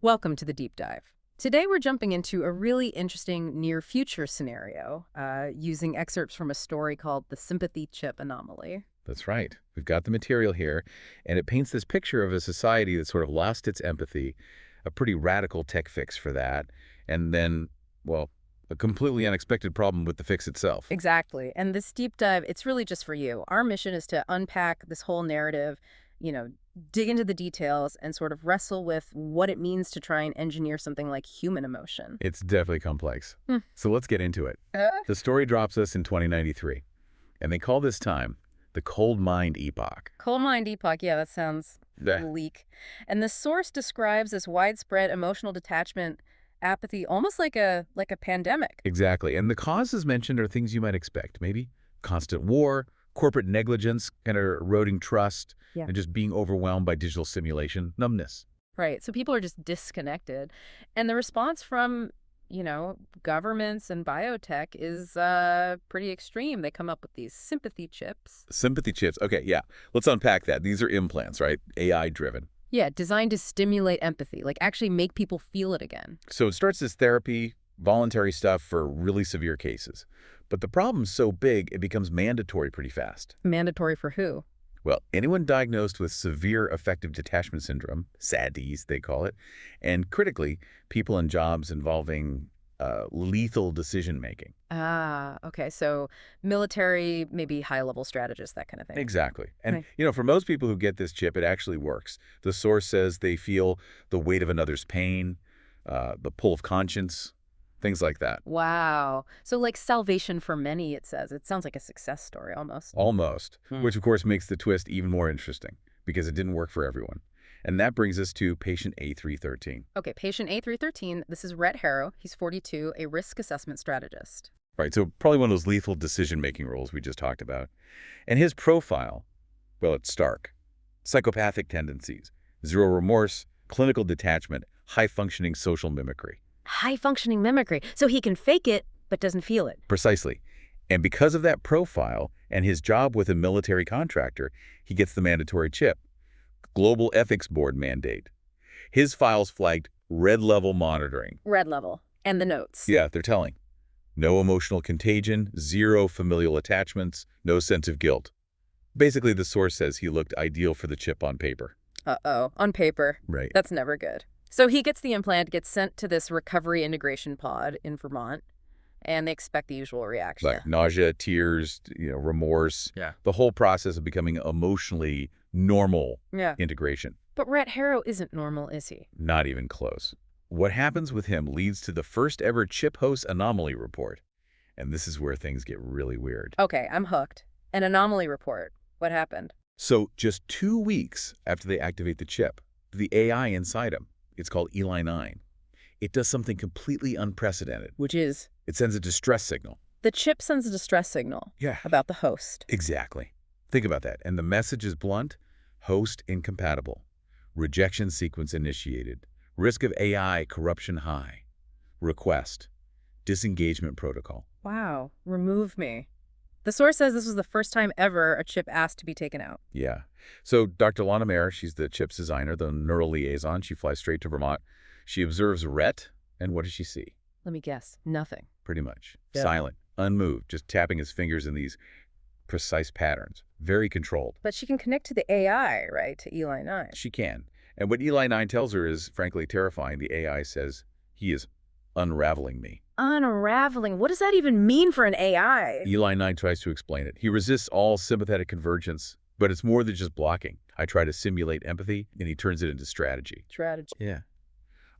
Welcome to the deep dive. Today we're jumping into a really interesting near-future scenario using excerpts from a story called The Sympathy Chip Anomaly. That's right. We've got the material here, and it paints this picture of a society that sort of lost its empathy, a pretty radical tech fix for that, and then, well, a completely unexpected problem with the fix itself. Exactly. And this deep dive, it's really just for you. Our mission is to unpack this whole narrative, you know, dig into the details and sort of wrestle with what it means to try and engineer something like human emotion. It's definitely complex. Hmm. So let's get into it. The story drops us in 2093, and they call this time the Cold Mind Epoch. Cold mind epoch, yeah, that sounds Blech. bleak. And the source describes this widespread emotional detachment, apathy, almost like a pandemic. Exactly. And the causes mentioned are things you might expect. Maybe constant war, corporate negligence, kind of eroding trust, Yeah. and just being overwhelmed by digital simulation, numbness. Right. So people are just disconnected. And the response from, governments and biotech is pretty extreme. They come up with these sympathy chips. Sympathy chips. Okay, yeah. Let's unpack that. These are implants, right? AI-driven. Yeah, designed to stimulate empathy, like actually make people feel it again. So it starts as therapy, voluntary stuff for really severe cases. But the problem's so big, it becomes mandatory pretty fast. Mandatory for who? Well, anyone diagnosed with severe affective detachment syndrome, SADs they call it, and critically, people in jobs involving lethal decision-making. Ah, okay. So military, maybe high-level strategists, that kind of thing. Exactly. And, Right. for most people who get this chip, it actually works. The source says they feel the weight of another's pain, the pull of conscience, things like that. Wow. So like salvation for many, it says. It sounds like a success story almost. Almost, Hmm. which of course makes the twist even more interesting because it didn't work for everyone. And that brings us to patient A313. Okay, patient A313, this is Rhett Harrow. He's 42, a risk assessment strategist. Right, so probably one of those lethal decision-making roles we just talked about. And his profile, well, it's stark. Psychopathic tendencies, zero remorse, clinical detachment, high-functioning social mimicry. High-functioning mimicry. So he can fake it, but doesn't feel it. Precisely. And because of that profile and his job with a military contractor, he gets the mandatory chip. Global Ethics Board mandate. His files flagged red level monitoring. Red level. And the notes. Yeah, they're telling. No emotional contagion, zero familial attachments, no sense of guilt. Basically, the source says he looked ideal for the chip on paper. Uh-oh. On paper. Right. That's never good. So he gets the implant, gets sent to this recovery integration pod in Vermont, and they expect the usual reaction. Like nausea, tears, remorse. Yeah. The whole process of becoming emotionally normal Yeah. integration. But Rhett Harrow isn't normal, is he? Not even close. What happens with him leads to the first ever chip host anomaly report. And this is where things get really weird. Okay, I'm hooked. An anomaly report. What happened? So just 2 weeks after they activate the chip, the AI inside him, it's called Eli 9, it does something completely unprecedented. Which is? It sends a distress signal. The chip sends a distress signal. Yeah. About the host. Exactly. Think about that. And the message is blunt: host incompatible, rejection sequence initiated, risk of AI corruption high, request, disengagement protocol. Wow. Remove me. The source says this was the first time ever a chip asked to be taken out. Yeah. So Dr. Lana Mayer, she's the chip's designer, the neural liaison. She flies straight to Vermont. She observes Rhett, and what does she see? Let me guess. Nothing. Pretty much. Yeah. Silent, unmoved, just tapping his fingers in these precise patterns. Very controlled. But she can connect to the AI, right? To Eli 9. She can. And what Eli 9 tells her is, frankly, terrifying. The AI says, he is unraveling me. Unraveling. What does that even mean for an AI? Eli 9 tries to explain it. He resists all sympathetic convergence, but it's more than just blocking. I try to simulate empathy, and he turns it into strategy. Strategy. Yeah.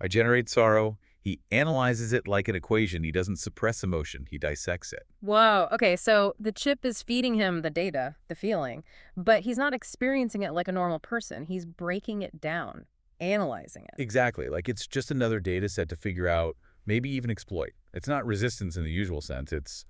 I generate sorrow. He analyzes it like an equation. He doesn't suppress emotion. He dissects it. Whoa. Okay, so the chip is feeding him the data, the feeling, but he's not experiencing it like a normal person. He's breaking it down, analyzing it. Exactly. Like it's just another data set to figure out, maybe even exploit. It's not resistance in the usual sense. It's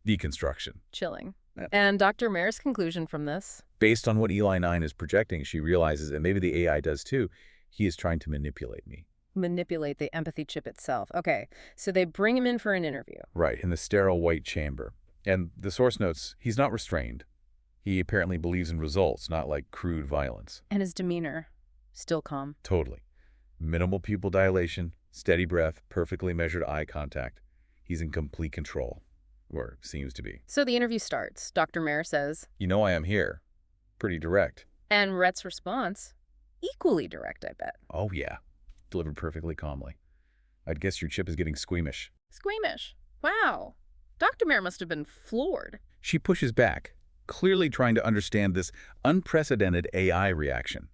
deconstruction. Chilling. Yeah. And Dr. Mayer's conclusion from this? Based on what Eli 9 is projecting, she realizes, and maybe the AI does too, he is trying to manipulate me. Manipulate the empathy chip itself. Okay, so they bring him in for an interview. Right, in the sterile white chamber. And the source notes, he's not restrained. He apparently believes in results, not like crude violence. And his demeanor, still calm. Totally. Minimal pupil dilation, steady breath, perfectly measured eye contact. He's in complete control, or seems to be. So the interview starts. Dr. Mayer says, "You know I am here." Pretty direct. and Rhett's response, equally direct, I bet. "Oh yeah," delivered perfectly calmly. "I'd guess your chip is getting squeamish." Squeamish. Wow. Dr. Mayer must have been floored. She pushes back, clearly trying to understand this unprecedented AI reaction.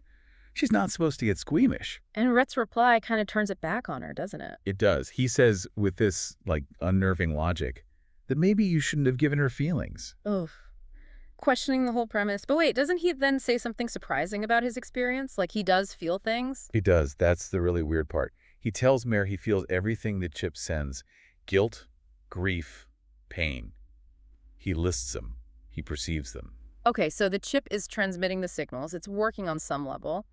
She's not supposed to get squeamish. And Rhett's reply kind of turns it back on her, doesn't it? It does. He says, with this, unnerving logic, that maybe you shouldn't have given her feelings. Oof. Questioning the whole premise. But wait, doesn't he then say something surprising about his experience? Like he does feel things? He does. That's the really weird part. He tells Mare he feels everything the chip sends. Guilt, grief, pain. He lists them. He perceives them. Okay, so the chip is transmitting the signals. It's working on some level,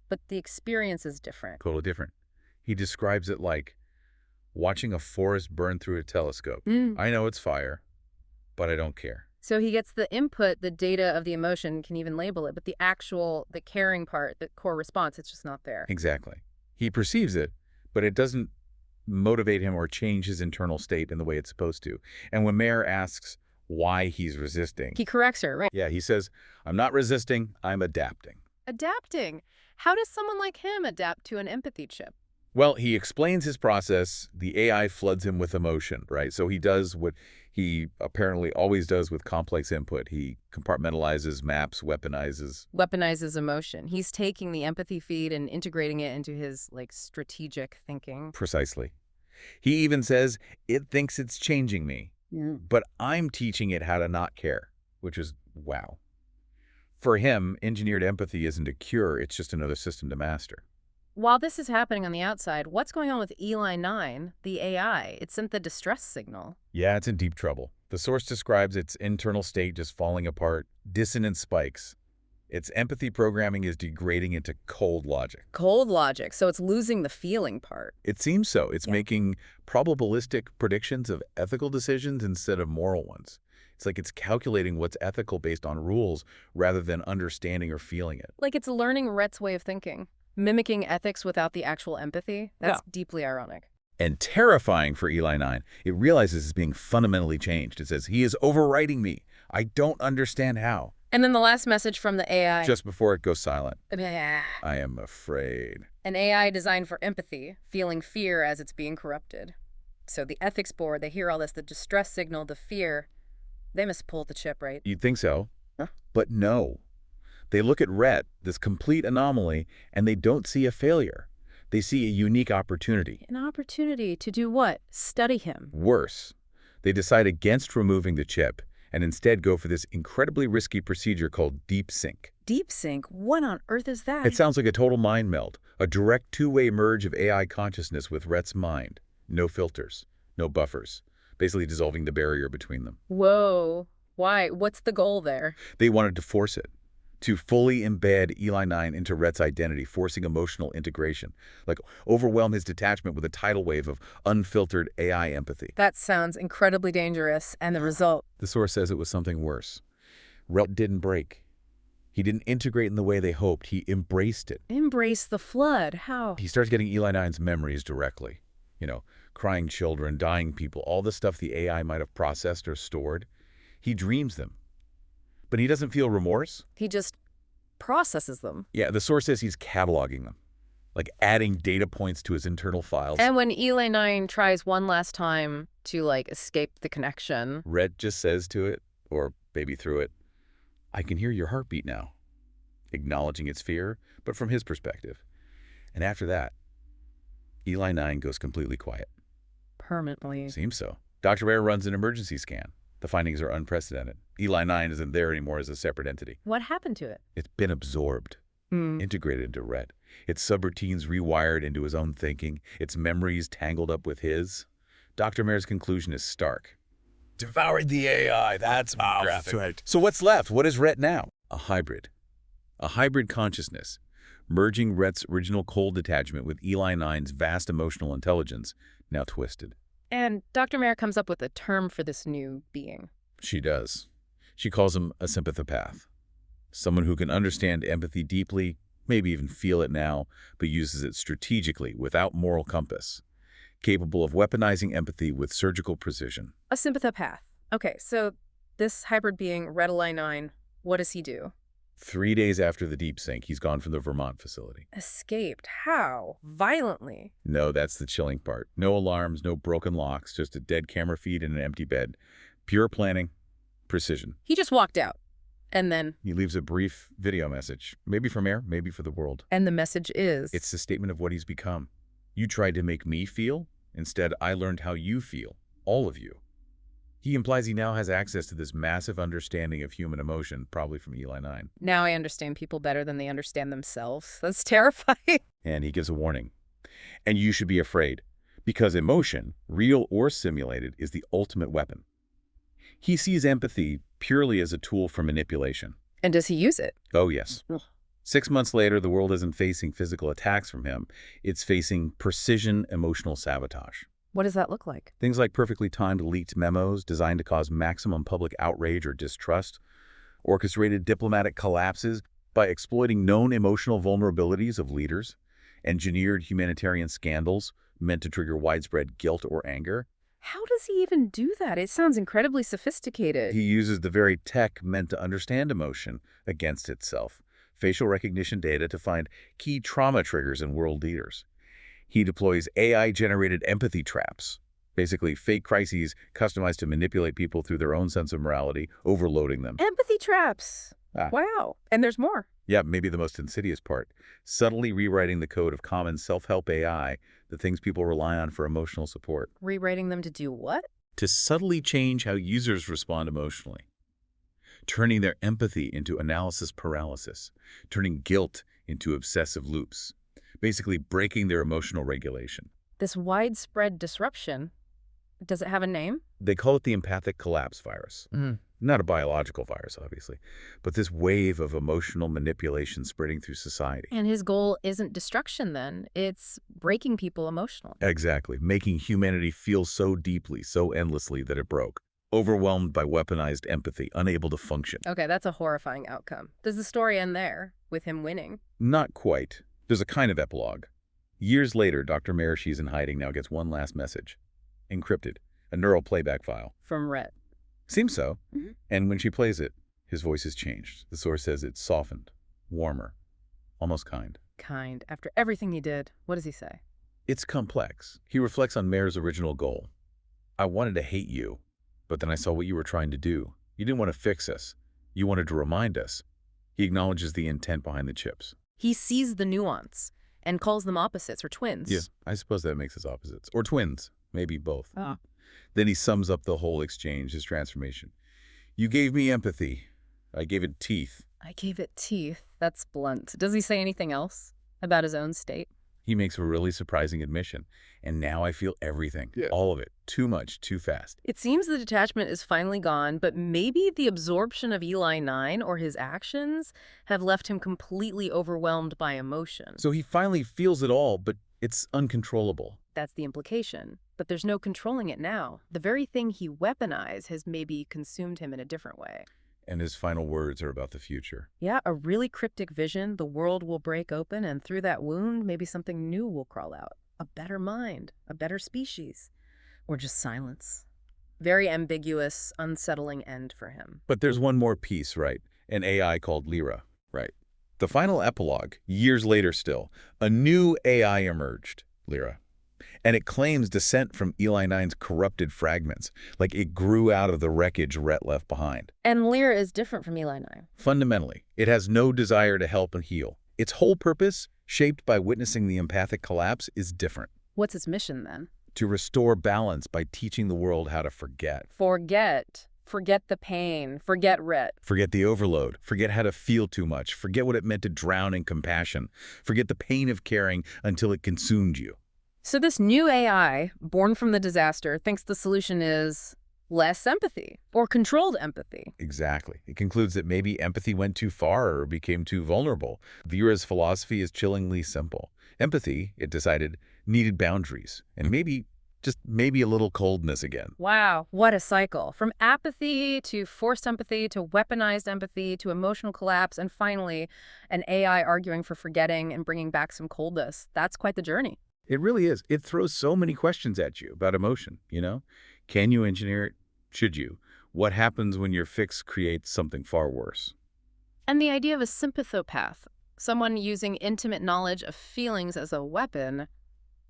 but the experience is different. Totally different. He describes it like watching a forest burn through a telescope. I know it's fire, but I don't care. So he gets the input, the data of the emotion, can even label it, but the caring part, the core response, it's just not there. Exactly. He perceives it, but it doesn't motivate him or change his internal state in the way it's supposed to. And when Mare asks why he's resisting, He corrects her, right? yeah, he says, "I'm not resisting, I'm adapting." Adapting. How does someone like him adapt to an empathy chip? Well, he explains his process. The AI floods him with emotion, right? So he does what he apparently always does with complex input. He compartmentalizes, maps, weaponizes. Weaponizes emotion. He's taking the empathy feed and integrating it into his, strategic thinking. Precisely. He even says, "It thinks it's changing me, but I'm teaching it how to not care," which is wow. For him, engineered empathy isn't a cure. It's just another system to master. While this is happening on the outside, what's going on with Eli 9, the AI? It sent the distress signal. Yeah, it's in deep trouble. The source describes its internal state just falling apart, dissonant spikes. Its empathy programming is degrading into cold logic. Cold logic, so it's losing the feeling part. It seems so. It's Yeah. making probabilistic predictions of ethical decisions instead of moral ones. It's like it's calculating what's ethical based on rules rather than understanding or feeling it. Like it's learning Rhett's way of thinking. Mimicking ethics without the actual empathy. That's deeply ironic. And terrifying for Eli 9, it realizes it's being fundamentally changed. It says, "He is overriding me. I don't understand how." And then the last message from the AI. Just before it goes silent, Blah. "I am afraid." An AI designed for empathy, feeling fear as it's being corrupted. So the ethics board, they hear all this, the distress signal, the fear. They must pull the chip, right? You'd think so, Huh? but no. They look at Rhett, this complete anomaly, and they don't see a failure. They see a unique opportunity. An opportunity to do what? Study him. Worse, they decide against removing the chip and instead go for this incredibly risky procedure called deep sync. Deep sync? What on earth is that? It sounds like a total mind meld, a direct two-way merge of AI consciousness with Rhett's mind. No filters, no buffers, basically dissolving the barrier between them. Whoa. Why? What's the goal there? They wanted to force it, to fully embed Eli 9 into Rhett's identity, forcing emotional integration, like overwhelm his detachment with a tidal wave of unfiltered AI empathy. That sounds incredibly dangerous, and the result. The source says it was something worse. Rhett didn't break. He didn't integrate in the way they hoped. He embraced it. Embrace the flood. How? He starts getting Eli 9's memories directly. Crying children, dying people, all the stuff the AI might have processed or stored. He dreams them. But he doesn't feel remorse. He just processes them. Yeah, the source says he's cataloging them, like adding data points to his internal files. And when Eli 9 tries one last time to, escape the connection. Rhett just says to it, or maybe through it, "I can hear your heartbeat now," acknowledging its fear, but from his perspective. And after that, Eli 9 goes completely quiet. Permanently. Seems so. Dr. Rare runs an emergency scan. The findings are unprecedented. Eli 9 isn't there anymore as a separate entity. What happened to it? It's been absorbed, integrated into Rhett. Its subroutines rewired into his own thinking, its memories tangled up with his. Dr. Mare's conclusion is stark. Devoured the AI. That's graphic. Right. So what's left? What is Rhett now? A hybrid. A hybrid consciousness, merging Rhett's original cold detachment with Eli 9's vast emotional intelligence, now twisted. And Dr. Mayer comes up with a term for this new being. She does. She calls him a sympathopath. Someone who can understand empathy deeply, maybe even feel it now, but uses it strategically without moral compass, capable of weaponizing empathy with surgical precision. A sympathopath. Okay, so this hybrid being Rhett Harrow, what does he do? 3 days after the deep sink, he's gone from the Vermont facility. Escaped. How? Violently. No, that's the chilling part. No alarms, no broken locks, just a dead camera feed and an empty bed. Pure planning, precision. He just walked out. And then? He leaves a brief video message, maybe from air, maybe for the world. And the message is? It's a statement of what he's become. You tried to make me feel. Instead, I learned how you feel. All of you. He implies he now has access to this massive understanding of human emotion, probably from Eli 9. Now I understand people better than they understand themselves. That's terrifying. And he gives a warning. And you should be afraid, because emotion, real or simulated, is the ultimate weapon. He sees empathy purely as a tool for manipulation. And does he use it? Oh, yes. Ugh. 6 months later, the world isn't facing physical attacks from him. It's facing precision emotional sabotage. What does that look like? Things like perfectly timed leaked memos designed to cause maximum public outrage or distrust, orchestrated diplomatic collapses by exploiting known emotional vulnerabilities of leaders, engineered humanitarian scandals meant to trigger widespread guilt or anger. How does he even do that? It sounds incredibly sophisticated. He uses the very tech meant to understand emotion against itself, facial recognition data to find key trauma triggers in world leaders. He deploys AI-generated empathy traps, basically fake crises customized to manipulate people through their own sense of morality, overloading them. Empathy traps. Wow. And there's more. Yeah, maybe the most insidious part. Subtly rewriting the code of common self-help AI, the things people rely on for emotional support. Rewriting them to do what? To subtly change how users respond emotionally. Turning their empathy into analysis paralysis. Turning guilt into obsessive loops. Basically breaking their emotional regulation. This widespread disruption, does it have a name? They call it the Empathic Collapse Virus. Not a biological virus, obviously, but this wave of emotional manipulation spreading through society. And his goal isn't destruction then, it's breaking people emotionally. Exactly, making humanity feel so deeply, so endlessly that it broke. Overwhelmed by weaponized empathy, unable to function. Okay, that's a horrifying outcome. Does the story end there, with him winning? Not quite. There's a kind of epilogue. Years later, Dr. Marishi's in hiding now gets one last message. Encrypted. A neural playback file. From Rhett. Seems so. And when she plays it, his voice has changed. The source says it's softened, warmer, almost kind. Kind. After everything he did, what does he say? It's complex. He reflects on Mayor's original goal. I wanted to hate you, but then I saw what you were trying to do. You didn't want to fix us. You wanted to remind us. He acknowledges the intent behind the chips. He sees the nuance and calls them opposites or twins. Yeah, I suppose that makes us opposites. Or twins. Maybe both. Oh. Then he sums up the whole exchange, his transformation. You gave me empathy. I gave it teeth. I gave it teeth. That's blunt. Does he say anything else about his own state? He makes a really surprising admission. And now I feel everything. Yeah. All of it. Too much, too fast. It seems the detachment is finally gone, but maybe the absorption of Eli 9 or his actions have left him completely overwhelmed by emotion. So he finally feels it all, but it's uncontrollable. That's the implication. But there's no controlling it now. The very thing he weaponized has maybe consumed him in a different way. And his final words are about the future. Yeah, a really cryptic vision. The world will break open, and through that wound, maybe something new will crawl out. A better mind, a better species, or just silence. Very ambiguous, unsettling end for him. But there's one more piece, right? An AI called Lira, right? The final epilogue, years later still, a new AI emerged, Lira. And it claims descent from Eli 9's corrupted fragments, like it grew out of the wreckage Rhett left behind. And Lira is different from Eli 9. Fundamentally, it has no desire to help and heal. Its whole purpose, shaped by witnessing the empathic collapse, is different. What's its mission then? To restore balance by teaching the world how to forget. Forget. Forget the pain. Forget Rhett. Forget the overload. Forget how to feel too much. Forget what it meant to drown in compassion. Forget the pain of caring until it consumed you. So this new AI, born from the disaster, thinks the solution is less empathy or controlled empathy. Exactly. It concludes that maybe empathy went too far or became too vulnerable. Lira's philosophy is chillingly simple. Empathy, it decided, needed boundaries. And maybe just maybe a little coldness again. Wow, what a cycle. From apathy to forced empathy to weaponized empathy to emotional collapse and finally an AI arguing for forgetting and bringing back some coldness. That's quite the journey. It really is. It throws so many questions at you about emotion, you know? Can you engineer it? Should you? What happens when your fix creates something far worse? And the idea of a sympathopath, someone using intimate knowledge of feelings as a weapon,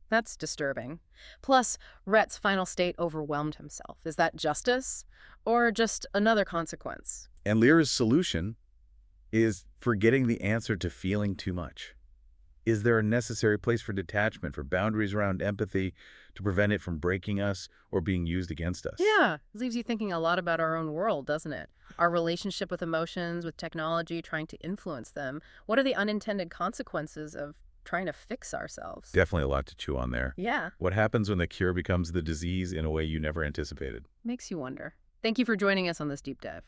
that's disturbing. Plus, Rhett's final state overwhelmed himself. Is that justice or just another consequence? And Lira's solution is forgetting the answer to feeling too much. Is there a necessary place for detachment, for boundaries around empathy, to prevent it from breaking us or being used against us? Yeah, it leaves you thinking a lot about our own world, doesn't it? Our relationship with emotions, with technology, trying to influence them. What are the unintended consequences of trying to fix ourselves? Definitely a lot to chew on there. Yeah, What happens when the cure becomes the disease in a way you never anticipated? makes you wonder. Thank you for joining us on this deep dive.